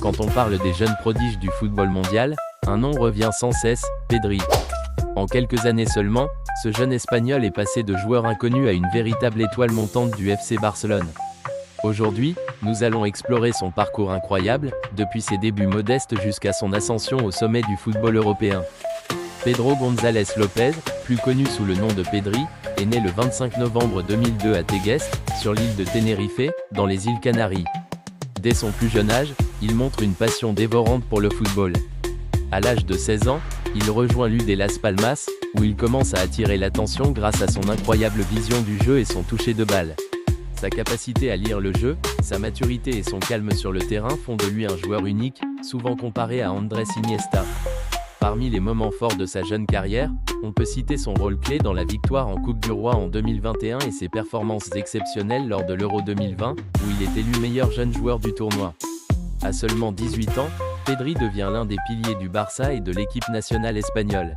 Quand on parle des jeunes prodiges du football mondial, un nom revient sans cesse, Pedri. En quelques années seulement, ce jeune Espagnol est passé de joueur inconnu à une véritable étoile montante du FC Barcelone. Aujourd'hui, nous allons explorer son parcours incroyable, depuis ses débuts modestes jusqu'à son ascension au sommet du football européen. Pedro González López, plus connu sous le nom de Pedri, est né le 25 novembre 2002 à Tegueste, sur l'île de Tenerife, dans les îles Canaries. Dès son plus jeune âge, il montre une passion dévorante pour le football. À l'âge de 16 ans, il rejoint l'UD Las Palmas, où il commence à attirer l'attention grâce à son incroyable vision du jeu et son toucher de balle. Sa capacité à lire le jeu, sa maturité et son calme sur le terrain font de lui un joueur unique, souvent comparé à Andrés Iniesta. Parmi les moments forts de sa jeune carrière, on peut citer son rôle clé dans la victoire en Coupe du Roi en 2021 et ses performances exceptionnelles lors de l'Euro 2020, où il est élu meilleur jeune joueur du tournoi. À seulement 18 ans, Pedri devient l'un des piliers du Barça et de l'équipe nationale espagnole.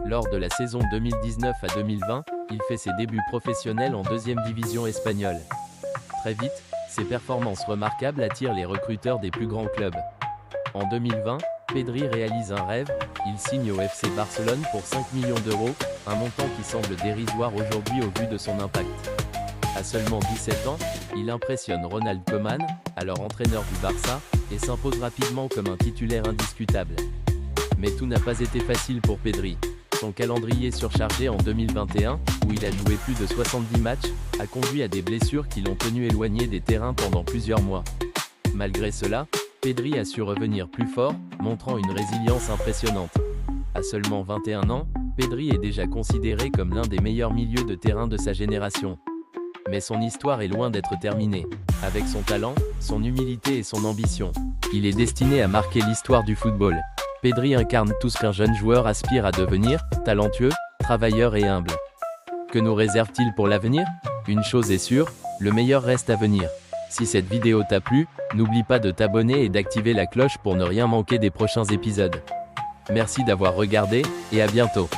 Lors de la saison 2019 à 2020, il fait ses débuts professionnels en deuxième division espagnole. Très vite, ses performances remarquables attirent les recruteurs des plus grands clubs. En 2020, Pedri réalise un rêve, il signe au FC Barcelone pour 5 millions d'euros, un montant qui semble dérisoire aujourd'hui au vu de son impact. À seulement 17 ans, il impressionne Ronald Koeman, alors entraîneur du Barça, et s'impose rapidement comme un titulaire indiscutable. Mais tout n'a pas été facile pour Pedri. Son calendrier surchargé en 2021, où il a joué plus de 70 matchs, a conduit à des blessures qui l'ont tenu éloigné des terrains pendant plusieurs mois. Malgré cela, Pedri a su revenir plus fort, montrant une résilience impressionnante. À seulement 21 ans, Pedri est déjà considéré comme l'un des meilleurs milieux de terrain de sa génération. Mais son histoire est loin d'être terminée. Avec son talent, son humilité et son ambition, il est destiné à marquer l'histoire du football. Pedri incarne tout ce qu'un jeune joueur aspire à devenir, talentueux, travailleur et humble. Que nous réserve-t-il pour l'avenir? Une chose est sûre, le meilleur reste à venir. Si cette vidéo t'a plu, n'oublie pas de t'abonner et d'activer la cloche pour ne rien manquer des prochains épisodes. Merci d'avoir regardé, et à bientôt.